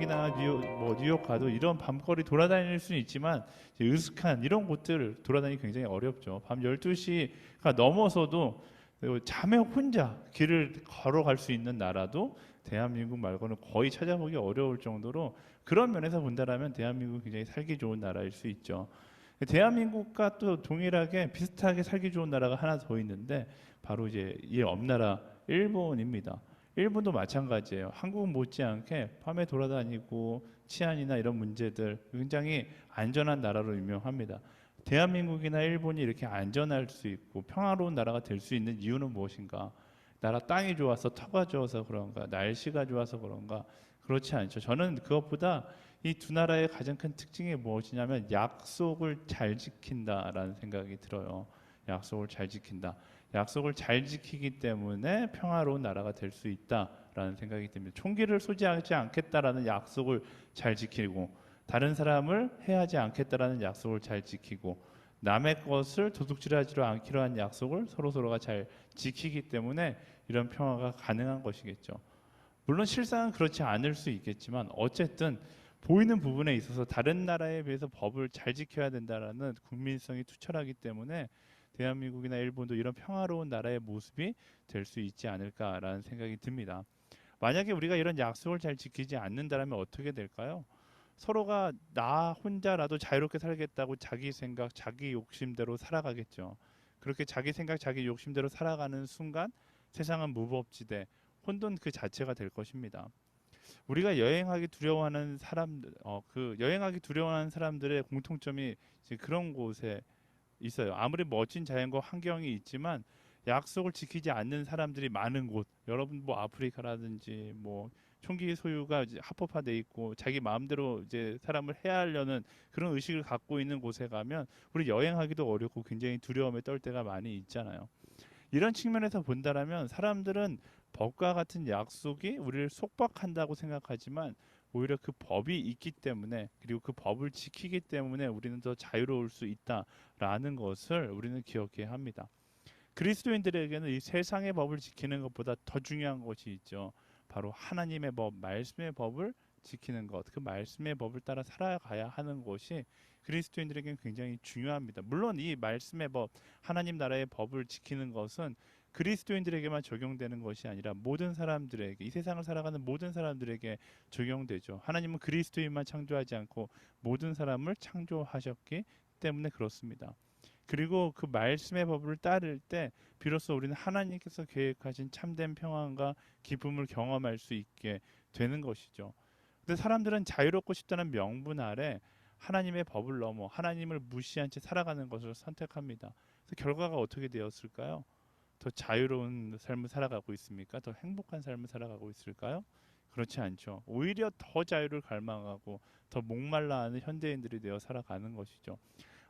뉴욕이나 뉴욕 가도 이런 밤거리 돌아다닐 수는 있지만 이제 으슥한 이런 곳들 돌아다니기 굉장히 어렵죠. 밤 12시가 넘어서도 잠에 혼자 길을 걸어갈 수 있는 나라도 대한민국 말고는 거의 찾아보기 어려울 정도로 그런 면에서 본다라면 대한민국은 굉장히 살기 좋은 나라일 수 있죠. 대한민국과 또 동일하게 비슷하게 살기 좋은 나라가 하나 더 있는데 바로 이제 이 옆나라 일본입니다. 일본도 마찬가지예요. 한국 못지않게 밤에 돌아다니고 치안이나 이런 문제들 굉장히 안전한 나라로 유명합니다. 대한민국이나 일본이 이렇게 안전할 수 있고 평화로운 나라가 될 수 있는 이유는 무엇인가? 나라 땅이 좋아서 터가 좋아서 그런가? 날씨가 좋아서 그런가? 그렇지 않죠. 저는 그것보다 이 두 나라의 가장 큰 특징이 무엇이냐면 약속을 잘 지킨다라는 생각이 들어요. 약속을 잘 지킨다. 약속을 잘 지키기 때문에 평화로운 나라가 될 수 있다라는 생각이 듭니다. 총기를 소지하지 않겠다라는 약속을 잘 지키고 다른 사람을 해하지 않겠다라는 약속을 잘 지키고 남의 것을 도둑질하지 않기로 한 약속을 서로가 잘 지키기 때문에 이런 평화가 가능한 것이겠죠. 물론 실상은 그렇지 않을 수 있겠지만 어쨌든 보이는 부분에 있어서 다른 나라에 비해서 법을 잘 지켜야 된다라는 국민성이 투철하기 때문에 대한민국이나 일본도 이런 평화로운 나라의 모습이 될 수 있지 않을까라는 생각이 듭니다. 만약에 우리가 이런 약속을 잘 지키지 않는다면 어떻게 될까요? 서로가 나 혼자라도 자유롭게 살겠다고 자기 생각, 자기 욕심대로 살아가겠죠. 그렇게 자기 생각, 자기 욕심대로 살아가는 순간 세상은 무법지대, 혼돈 그 자체가 될 것입니다. 우리가 여행하기 두려워하는 사람들, 그 여행하기 두려워하는 사람들의 공통점이 그런 곳에 있어요. 아무리 멋진 자연과 환경이 있지만 약속을 지키지 않는 사람들이 많은 곳. 여러분 뭐 아프리카라든지 뭐 총기 소유가 이제 합법화돼 있고 자기 마음대로 이제 사람을 해하려는 그런 의식을 갖고 있는 곳에 가면 우리 여행하기도 어렵고 굉장히 두려움에 떨 때가 많이 있잖아요. 이런 측면에서 본다라면 사람들은 법과 같은 약속이 우리를 속박한다고 생각하지만 오히려 그 법이 있기 때문에 그리고 그 법을 지키기 때문에 우리는 더 자유로울 수 있다라는 것을 우리는 기억해야 합니다. 그리스도인들에게는 이 세상의 법을 지키는 것보다 더 중요한 것이 있죠. 바로 하나님의 법, 말씀의 법을 지키는 것, 그 말씀의 법을 따라 살아가야 하는 것이 그리스도인들에게는 굉장히 중요합니다. 물론 이 말씀의 법, 하나님 나라의 법을 지키는 것은 그리스도인들에게만 적용되는 것이 아니라 모든 사람들에게, 이 세상을 살아가는 모든 사람들에게 적용되죠. 하나님은 그리스도인만 창조하지 않고 모든 사람을 창조하셨기 때문에 그렇습니다. 그리고 그 말씀의 법을 따를 때 비로소 우리는 하나님께서 계획하신 참된 평안과 기쁨을 경험할 수 있게 되는 것이죠. 근데 사람들은 자유롭고 싶다는 명분 아래 하나님의 법을 넘어 하나님을 무시한 채 살아가는 것을 선택합니다. 그래서 결과가 어떻게 되었을까요? 더 자유로운 삶을 살아가고 있습니까? 더 행복한 삶을 살아가고 있을까요? 그렇지 않죠. 오히려 더 자유를 갈망하고 더 목말라하는 현대인들이 되어 살아가는 것이죠.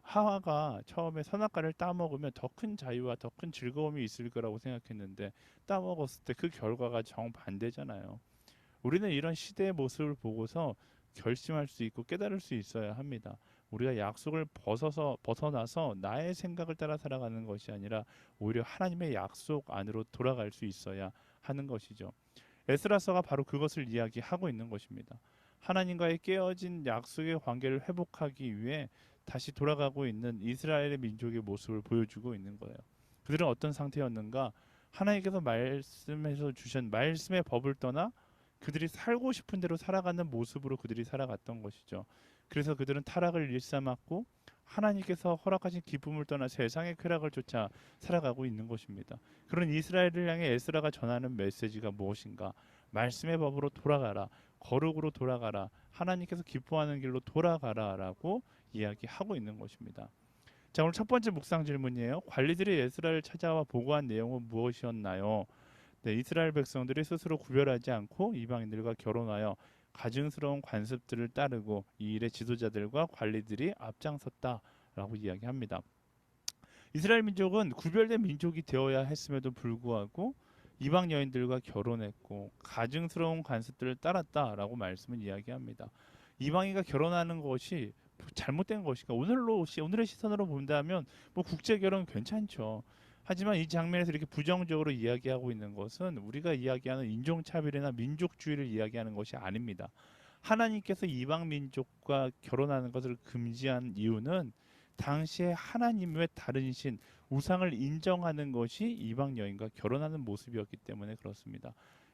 하와가 처음에 선악과를 따먹으면 더 큰 자유와 더 큰 즐거움이 있을 거라고 생각했는데 따먹었을 때 그 결과가 정반대잖아요. 우리는 이런 시대의 모습을 보고서 결심할 수 있고 깨달을 수 있어야 합니다. 우리가 약속을 벗어나서 나의 생각을 따라 살아가는 것이 아니라 오히려 하나님의 약속 안으로 돌아갈 수 있어야 하는 것이죠. 에스라서가 바로 그것을 이야기하고 있는 것입니다. 하나님과의 깨어진 약속의 관계를 회복하기 위해 다시 돌아가고 있는 이스라엘의 민족의 모습을 보여주고 있는 거예요. 그들은 어떤 상태였는가? 하나님께서 말씀해서 주신 말씀의 법을 떠나 그들이 살고 싶은 대로 살아가는 모습으로 그들이 살아갔던 것이죠. 그래서 그들은 타락을 일삼았고 하나님께서 허락하신 기쁨을 떠나 세상의 쾌락을 쫓아 살아가고 있는 것입니다. 그런 이스라엘을 향해 에스라가 전하는 메시지가 무엇인가? 말씀의 법으로 돌아가라. 거룩으로 돌아가라. 하나님께서 기뻐하는 길로 돌아가라라고 이야기하고 있는 것입니다. 자, 오늘 첫 번째 묵상 질문이에요. 관리들이 에스라를 찾아와 보고한 내용은 무엇이었나요? 네, 이스라엘 백성들이 스스로 구별하지 않고 이방인들과 결혼하여 가증스러운 관습들을 따르고 이 일의 지도자들과 관리들이 앞장섰다라고 이야기합니다. 이스라엘 민족은 구별된 민족이 되어야 했음에도 불구하고 이방 여인들과 결혼했고 가증스러운 관습들을 따랐다라고 말씀은 이야기합니다. 이방인과 결혼하는 것이 잘못된 것인가? 오늘의 시선으로 본다면 뭐 국제 결혼 괜찮죠. 하지만 이 장면에서 이렇게 부정적으로 이야기하고 있는 것은 우리가 이야기하는 인종차별이나 민족주의를 이야기하는 것이 아닙니다. 하나님께서 이방 민족과 결혼하는 것을 금지한 이유는 당시에 하나님 외 다른 신 우상을 인정하는 것이 이방 여인과 결혼하는 모습이었기 때문에 그렇습니다.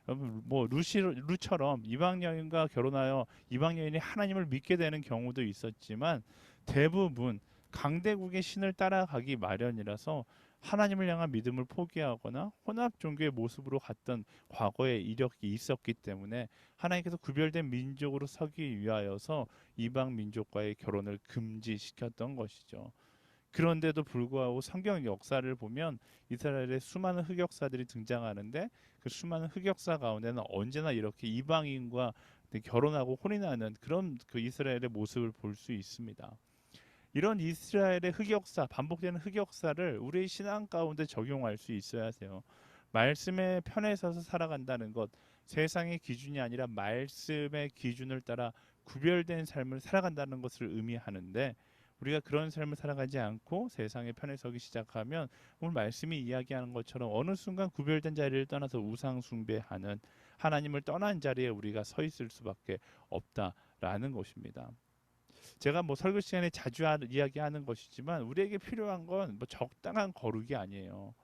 여러분 뭐 루처럼 이방 여인과 결혼하여 이방 여인이 하나님을 믿게 되는 경우도 있었지만 대부분 강대국의 신을 따라가기 마련이라서 하나님을 향한 믿음을 포기하거나 혼합 종교의 모습으로 갔던 과거의 이력이 있었기 때문에 하나님께서 구별된 민족으로 서기 위하여서 이방 민족과의 결혼을 금지시켰던 것이죠. 그런데도 불구하고 성경 역사를 보면 이스라엘의 수많은 흑역사들이 등장하는데 그 수많은 흑역사 가운데는 언제나 이렇게 이방인과 결혼하고 혼인하는 그런 그 이스라엘의 모습을 볼 수 있습니다. 이런 이스라엘의 흑역사, 반복되는 흑역사를 우리의 신앙 가운데 적용할 수 있어야 해요. 말씀의 편에 서서 살아간다는 것, 세상의 기준이 아니라 말씀의 기준을 따라 구별된 삶을 살아간다는 것을 의미하는데 우리가 그런 삶을 살아가지 않고 세상의 편에 서기 시작하면 오늘 말씀이 이야기하는 것처럼 어느 순간 구별된 자리를 떠나서 우상 숭배하는 하나님을 떠난 자리에 우리가 서 있을 수밖에 없다라는 것입니다. 제가 뭐 설교 시간에 자주 이야기하는 것이지만 우리에게 필요한 건 뭐 적당한 거룩이 아니에요.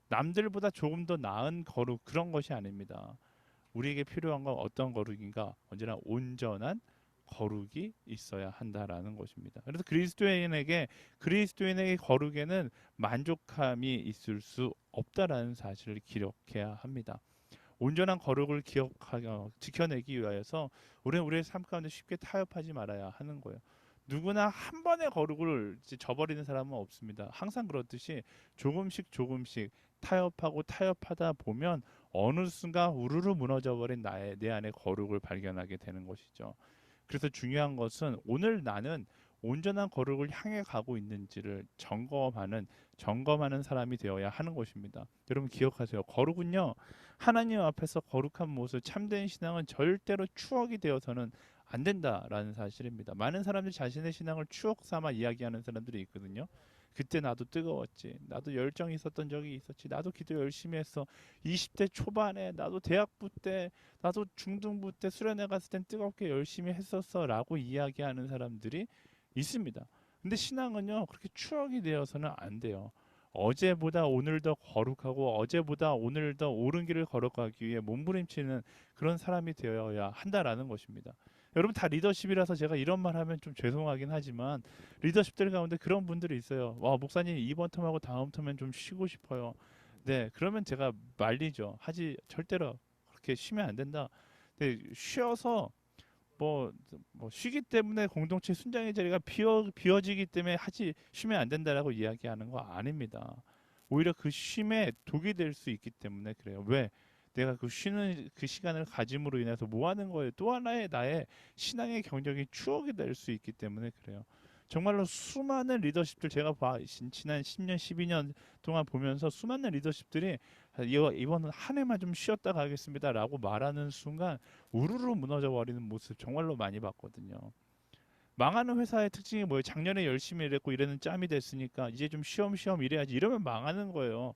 남들보다 조금 더 나은 거룩 그런 것이 아닙니다. 우리에게 필요한 건 어떤 거룩인가? 언제나 온전한 거룩이 있어야 한다라는 것입니다. 그래서 그리스도인에게 거룩에는 만족함이 있을 수 없다라는 사실을 기억해야 합니다. 온전한 거룩을 지켜내기 위하여서 우리는 우리의 삶 가운데 쉽게 타협하지 말아야 하는 거예요. 누구나 한 번의 거룩을 저버리는 사람은 없습니다. 항상 그렇듯이 조금씩 조금씩 타협하다 보면 어느 순간 우르르 무너져 버린 내 안의 거룩을 발견하게 되는 것이죠. 그래서 중요한 것은 오늘 나는 온전한 거룩을 향해 가고 있는지를 점검하는 사람이 되어야 하는 것입니다. 여러분 기억하세요. 거룩은요. 하나님 앞에서 거룩한 모습, 참된 신앙은 절대로 추억이 되어서는 안 된다라는 사실입니다. 많은 사람들이 자신의 신앙을 추억 삼아 이야기하는 사람들이 있거든요. 그때 나도 뜨거웠지. 나도 열정이 있었던 적이 있었지. 나도 기도 열심히 했어. 20대 초반에 나도 대학부 때 나도 중등부 때 수련회 갔을 땐 뜨겁게 열심히 했었어 라고 이야기하는 사람들이 있습니다. 근데 신앙은요 그렇게 추억이 되어서는 안 돼요. 어제보다 오늘 더 거룩하고 어제보다 오늘 더 옳은 길을 걸어가기 위해 몸부림치는 그런 사람이 되어야 한다라는 것입니다. 여러분 다 리더십이라서 제가 이런 말 하면 좀 죄송하긴 하지만 리더십들 가운데 그런 분들이 있어요. 와 목사님 이번 텀하고 다음 텀엔 좀 쉬고 싶어요. 네 그러면 제가 말리죠. 하지 절대로 그렇게 쉬면 안 된다. 근데 쉬어서 뭐, 뭐 쉬기 때문에 공동체 순장의 자리가 비어지기 때문에 쉬면 안 된다라고 이야기하는 거 아닙니다. 오히려 그 쉼에 독이 될 수 있기 때문에 그래요. 왜? 내가 그 쉬는 그 시간을 가짐으로 인해서 뭐 하는 거예요? 또 하나의 나의 신앙의 경력이 추억이 될 수 있기 때문에 그래요. 정말로 수많은 리더십들 제가 지난 10년, 12년 동안 보면서 수많은 리더십들이 이번 한 해만 좀 쉬었다 가겠습니다라고 말하는 순간 우르르 무너져 버리는 모습 정말로 많이 봤거든요. 망하는 회사의 특징이 뭐예요? 작년에 열심히 일했고 이래는 짬이 됐으니까 이제 좀 쉬엄쉬엄 일해야지 이러면 망하는 거예요.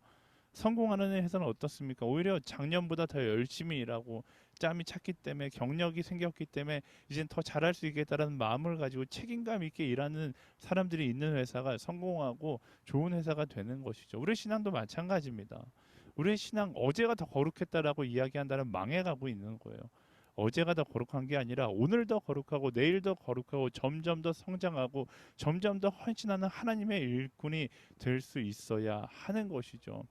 성공하는 회사는 어떻습니까? 오히려 작년보다 더 열심히 일하고 짬이 찼기 때문에 경력이 생겼기 때문에 이젠 더 잘할 수 있겠다라는 마음을 가지고 책임감 있게 일하는 사람들이 있는 회사가 성공하고 좋은 회사가 되는 것이죠. 우리 신앙도 마찬가지입니다. 우리의 신앙 어제가 더 거룩했다라고 이야기한다면 망해가고 있는 거예요. 어제가 더 거룩한 게 아니라 오늘 더 거룩하고 내일 더 거룩하고 점점 더 성장하고 점점 더 헌신하는 하나님의 일꾼이 될 수 있어야 하는 것이죠.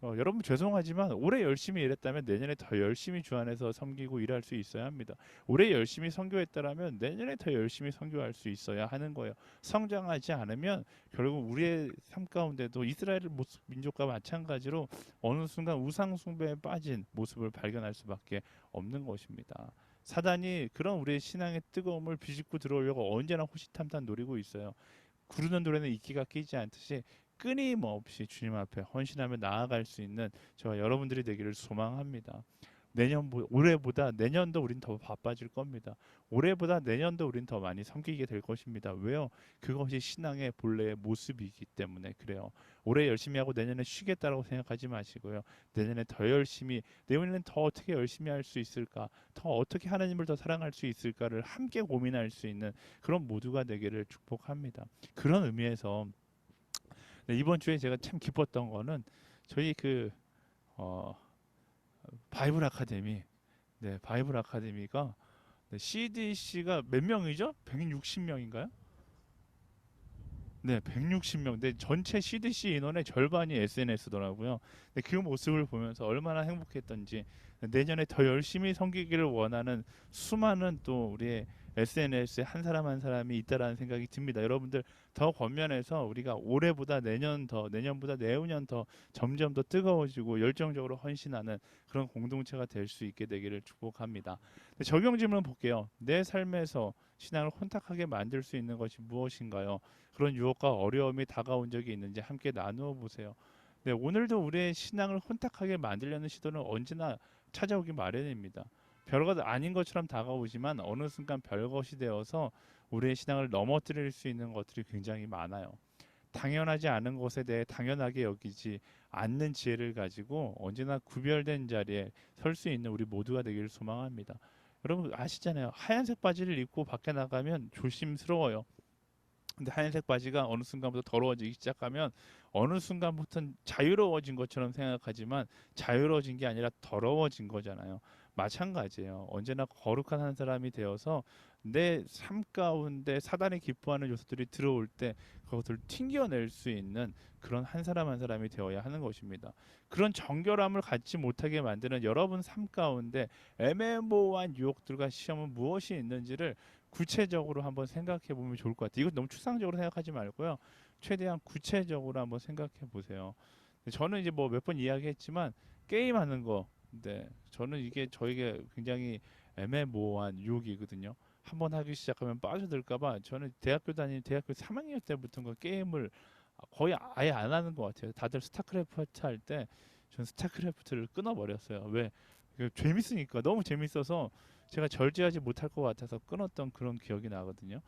여러분 죄송하지만 올해 열심히 일했다면 내년에 더 열심히 주 안에서 섬기고 일할 수 있어야 합니다. 올해 열심히 선교했다라면 내년에 더 열심히 선교할 수 있어야 하는 거예요. 성장하지 않으면 결국 우리의 삶 가운데도 이스라엘 민족과 마찬가지로 어느 순간 우상 숭배에 빠진 모습을 발견할 수밖에 없는 것입니다. 사단이 그런 우리의 신앙의 뜨거움을 비집고 들어오려고 언제나 호시탐탐 노리고 있어요. 구르는 돌에는 이끼가 끼지 않듯이 끊임없이 주님 앞에 헌신하며 나아갈 수 있는 저와 여러분들이 되기를 소망합니다. 올해보다 내년도 우린 더 바빠질 겁니다. 올해보다 내년도 우린 더 많이 섬기게 될 것입니다. 왜요? 그것이 신앙의 본래의 모습이기 때문에 그래요. 올해 열심히 하고 내년에 쉬겠다라고 생각하지 마시고요. 내년에 더 열심히, 내년에는 더 어떻게 열심히 할 수 있을까? 더 어떻게 하나님을 더 사랑할 수 있을까를 함께 고민할 수 있는 그런 모두가 되기를 축복합니다. 그런 의미에서 네, 이번 주에 제가 참 기뻤던 거는 저희 어, 바이블 아카데미, 네, 바이블 아카데미가 네, CDC가 몇 명이죠? 160명인가요? 네, 160명. 네, 전체 CDC 인원의 절반이 SNS더라고요. 네, 그 모습을 보면서 얼마나 행복했던지 내년에 더 열심히 섬기기를 원하는 수많은 또 우리의 SNS에 한 사람 한 사람이 있다라는 생각이 듭니다. 여러분들 더 권면해서 우리가 올해보다 내년 더, 내년보다 내후년 더 점점 더 뜨거워지고 열정적으로 헌신하는 그런 공동체가 될 수 있게 되기를 축복합니다. 네, 적용 질문 볼게요. 내 삶에서 신앙을 혼탁하게 만들 수 있는 것이 무엇인가요? 그런 유혹과 어려움이 다가온 적이 있는지 함께 나누어 보세요. 네, 오늘도 우리의 신앙을 혼탁하게 만들려는 시도는 언제나 찾아오기 마련입니다. 별것 아닌 것처럼 다가오지만 어느 순간 별것이 되어서 우리의 신앙을 넘어뜨릴 수 있는 것들이 굉장히 많아요. 당연하지 않은 것에 대해 당연하게 여기지 않는 지혜를 가지고 언제나 구별된 자리에 설 수 있는 우리 모두가 되기를 소망합니다. 여러분 아시잖아요. 하얀색 바지를 입고 밖에 나가면 조심스러워요. 근데 하얀색 바지가 어느 순간부터 더러워지기 시작하면 어느 순간부터는 자유로워진 것처럼 생각하지만 자유로워진 게 아니라 더러워진 거잖아요. 마찬가지예요. 언제나 거룩한 한 사람이 되어서 내 삶 가운데 사단이 기뻐하는 요소들이 들어올 때 그것을 튕겨낼 수 있는 그런 한 사람 한 사람이 되어야 하는 것입니다. 그런 정결함을 갖지 못하게 만드는 여러분 삶 가운데 애매모호한 유혹들과 시험은 무엇이 있는지를 구체적으로 한번 생각해 보면 좋을 것 같아요. 이거 너무 추상적으로 생각하지 말고요. 최대한 구체적으로 한번 생각해 보세요. 저는 이제 뭐 몇 번 이야기했지만 게임하는 거, 네, 저는 이게 저에게 굉장히 애매모호한 유혹이거든요. 한번 하기 시작하면 빠져들까봐 저는 대학교 3학년 때부터 게임을 거의 아예 안 하는 것 같아요. 다들 스타크래프트 할 때 전 스타크래프트를 끊어버렸어요. 왜? 재밌으니까 너무 재밌어서 제가 절제하지 못할 것 같아서 끊었던 그런 기억이 나거든요.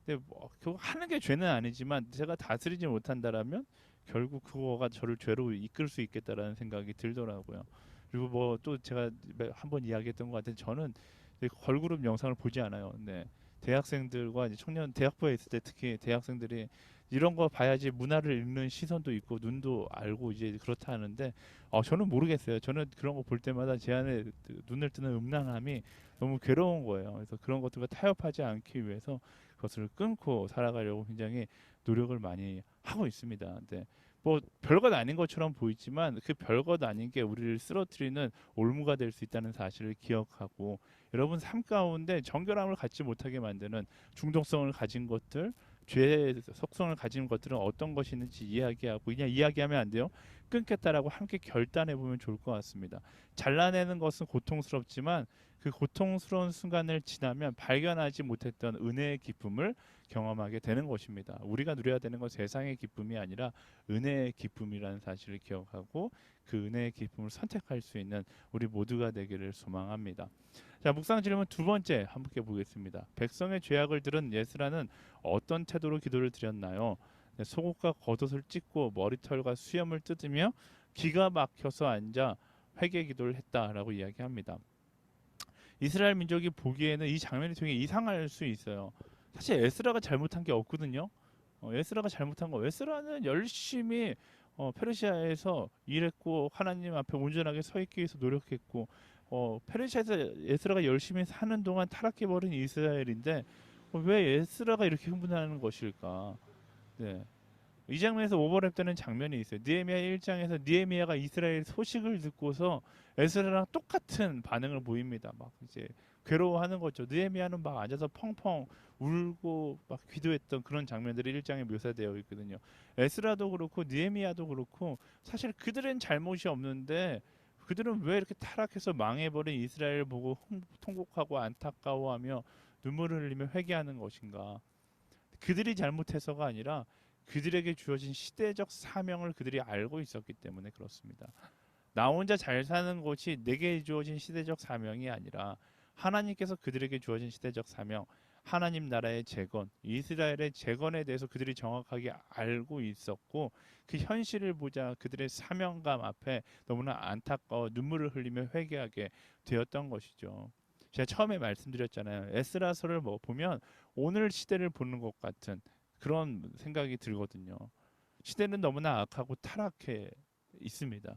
근데 뭐 결국 하는 게 죄는 아니지만 제가 다스리지 못한다라면 결국 그거가 저를 죄로 이끌 수 있겠다라는 생각이 들더라고요. 그리고 뭐 또 제가 한번 이야기했던 것 같은데 저는 걸그룹 영상을 보지 않아요. 네. 대학생들과 이제 청년 대학부에 있을 때 특히 대학생들이 이런 거 봐야지 문화를 읽는 시선도 있고 눈도 알고 이제 그렇다 하는데 저는 모르겠어요. 저는 그런 거 볼 때마다 제 안에 눈을 뜨는 음란함이 너무 괴로운 거예요. 그래서 그런 것들과 타협하지 않기 위해서 그것을 끊고 살아가려고 굉장히 노력을 많이 하고 있습니다. 네. 뭐 별것 아닌 것처럼 보이지만 그 별것 아닌 게 우리를 쓰러뜨리는 올무가 될 수 있다는 사실을 기억하고 여러분 삶 가운데 정결함을 갖지 못하게 만드는 중독성을 가진 것들, 죄의 속성을 가진 것들은 어떤 것이 있는지 이야기하고 그냥 이야기하면 안 돼요. 끊겠다라고 함께 결단해 보면 좋을 것 같습니다. 잘라내는 것은 고통스럽지만 그 고통스러운 순간을 지나면 발견하지 못했던 은혜의 기쁨을 경험하게 되는 것입니다. 우리가 누려야 되는 건 세상의 기쁨이 아니라 은혜의 기쁨이라는 사실을 기억하고 그 은혜의 기쁨을 선택할 수 있는 우리 모두가 되기를 소망합니다. 자, 묵상 질문 두 번째 함께 보겠습니다. 백성의 죄악을 들은 예스라는 어떤 태도로 기도를 드렸나요? 네, 속옷과 겉옷을 찢고 머리털과 수염을 뜯으며 기가 막혀서 앉아 회개 기도를 했다라고 이야기합니다. 이스라엘 민족이 보기에는 이 장면이 되게 이상할 수 있어요. 사실 에스라가 잘못한 게 없거든요. 에스라가 잘못한 거, 에스라는 열심히 페르시아에서 일했고 하나님 앞에 온전하게 서 있기 위해서 노력했고 페르시아에서 에스라가 열심히 사는 동안 타락해버린 이스라엘인데 왜 에스라가 이렇게 흥분하는 것일까? 네. 이 장면에서 오버랩되는 장면이 있어요. 느헤미야 1장에서 느헤미야가 이스라엘 소식을 듣고서 에스라랑 똑같은 반응을 보입니다. 막 이제 괴로워하는 거죠. 느헤미야는 막 앉아서 펑펑 울고 막 기도했던 그런 장면들이 1장에 묘사되어 있거든요. 에스라도 그렇고 느헤미야도 그렇고 사실 그들은 잘못이 없는데 그들은 왜 이렇게 타락해서 망해버린 이스라엘을 보고 통곡하고 안타까워하며 눈물을 흘리며 회개하는 것인가? 그들이 잘못해서가 아니라 그들에게 주어진 시대적 사명을 그들이 알고 있었기 때문에 그렇습니다. 나 혼자 잘 사는 것이 내게 주어진 시대적 사명이 아니라 하나님께서 그들에게 주어진 시대적 사명, 하나님 나라의 재건, 이스라엘의 재건에 대해서 그들이 정확하게 알고 있었고 그 현실을 보자 그들의 사명감 앞에 너무나 안타까워 눈물을 흘리며 회개하게 되었던 것이죠. 제가 처음에 말씀드렸잖아요. 에스라서를 뭐 보면 오늘 시대를 보는 것 같은 그런 생각이 들거든요. 시대는 너무나 악하고 타락해 있습니다.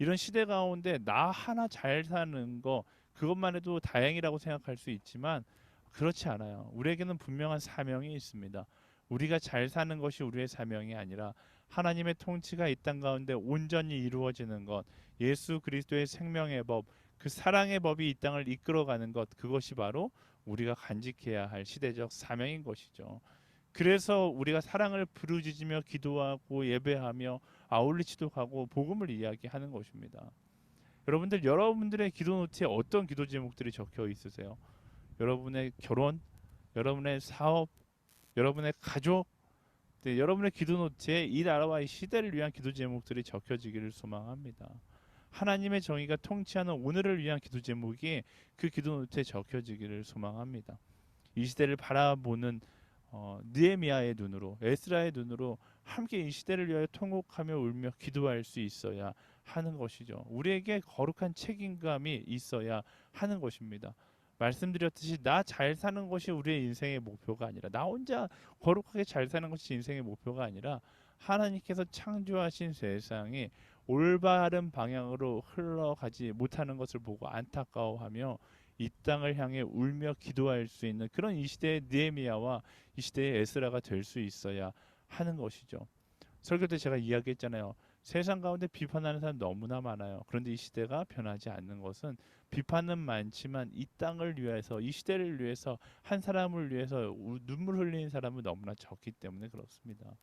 이런 시대 가운데 나 하나 잘 사는 거 그것만 해도 다행이라고 생각할 수 있지만 그렇지 않아요. 우리에게는 분명한 사명이 있습니다. 우리가 잘 사는 것이 우리의 사명이 아니라 하나님의 통치가 이 땅 가운데 온전히 이루어지는 것, 예수 그리스도의 생명의 법, 그 사랑의 법이 이 땅을 이끌어가는 것, 그것이 바로 우리가 간직해야 할 시대적 사명인 것이죠. 그래서 우리가 사랑을 부르짖으며 기도하고 예배하며 아울리치도 가고 복음을 이야기하는 것입니다. 여러분들 여러분들의 기도 노트에 어떤 기도 제목들이 적혀 있으세요? 여러분의 결혼, 여러분의 사업, 여러분의 가족, 네, 여러분의 기도 노트에 이 나라와 이 시대를 위한 기도 제목들이 적혀지기를 소망합니다. 하나님의 정의가 통치하는 오늘을 위한 기도 제목이 그 기도 노트에 적혀지기를 소망합니다. 이 시대를 바라보는 느헤미야의 눈으로 에스라의 눈으로 함께 이 시대를 위하여 통곡하며 울며 기도할 수 있어야 하는 것이죠. 우리에게 거룩한 책임감이 있어야 하는 것입니다. 말씀드렸듯이 나 잘 사는 것이 우리의 인생의 목표가 아니라 나 혼자 거룩하게 잘 사는 것이 인생의 목표가 아니라 하나님께서 창조하신 세상이 올바른 방향으로 흘러가지 못하는 것을 보고 안타까워하며 이 땅을 향해 울며 기도할 수 있는 그런 이 시대의 느헤미야와 이 시대의 에스라가 될 수 있어야 하는 것이죠. 설교 때 제가 이야기했잖아요. 세상 가운데 비판하는 사람 너무나 많아요. 그런데 이 시대가 변하지 않는 것은 비판은 많지만 이 땅을 위해서 이 시대를 위해서 한 사람을 위해서 눈물 흘리는 사람은 너무나 적기 때문에 그렇습니다.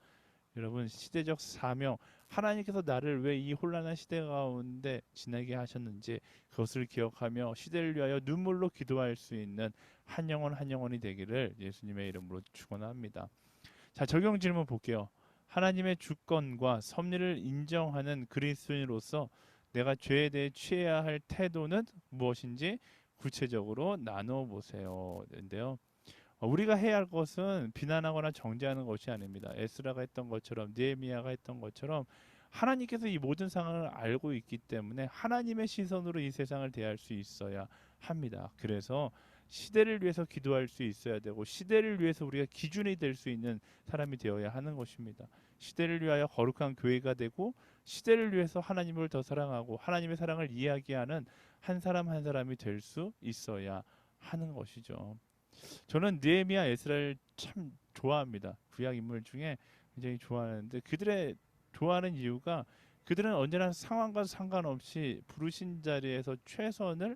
여러분 시대적 사명 하나님께서 나를 왜 이 혼란한 시대 가운데 지나게 하셨는지 그것을 기억하며 시대를 위하여 눈물로 기도할 수 있는 한 영혼 한 영혼이 되기를 예수님의 이름으로 축원합니다. 자 적용 질문 볼게요. 하나님의 주권과 섭리를 인정하는 그리스도인으로서 내가 죄에 대해 취해야 할 태도는 무엇인지 구체적으로 나눠 보세요. 인데요. 우리가 해야 할 것은 비난하거나 정죄하는 것이 아닙니다. 에스라가 했던 것처럼 느헤미야가 했던 것처럼 하나님께서 이 모든 상황을 알고 있기 때문에 하나님의 시선으로 이 세상을 대할 수 있어야 합니다. 그래서 시대를 위해서 기도할 수 있어야 되고 시대를 위해서 우리가 기준이 될 수 있는 사람이 되어야 하는 것입니다. 시대를 위하여 거룩한 교회가 되고 시대를 위해서 하나님을 더 사랑하고 하나님의 사랑을 이야기하는 한 사람 한 사람이 될 수 있어야 하는 것이죠. 저는 느헤미야 에스라를 참 좋아합니다. 구약 인물 중에 굉장히 좋아하는데 그들의 좋아하는 이유가 그들은 언제나 상황과 상관없이 부르신 자리에서 최선을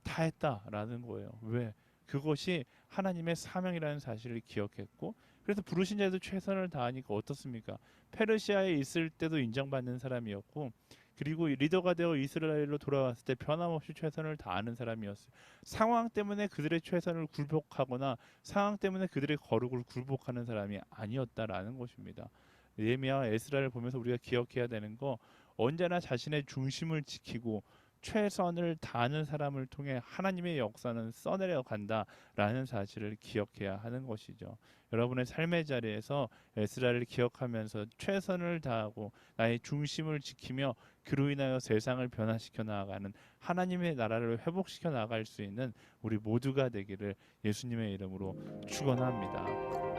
다했다라는 거예요. 왜? 그것이 하나님의 사명이라는 사실을 기억했고 그래서 부르신 자에도 최선을 다하니까 어떻습니까? 페르시아에 있을 때도 인정받는 사람이었고 그리고 리더가 되어 이스라엘로 돌아왔을 때 변함없이 최선을 다하는 사람이었어요. 상황 때문에 그들의 최선을 굴복하거나 상황 때문에 그들의 거룩을 굴복하는 사람이 아니었다라는 것입니다. 예레미야와 에스라를 보면서 우리가 기억해야 되는 거 언제나 자신의 중심을 지키고 최선을 다하는 사람을 통해 하나님의 역사는 써내려 간다라는 사실을 기억해야 하는 것이죠. 여러분의 삶의 자리에서 에스라를 기억하면서 최선을 다하고 나의 중심을 지키며 그로 인하여 세상을 변화시켜 나아가는 하나님의 나라를 회복시켜 나갈 수 있는 우리 모두가 되기를 예수님의 이름으로 축원합니다.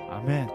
아멘.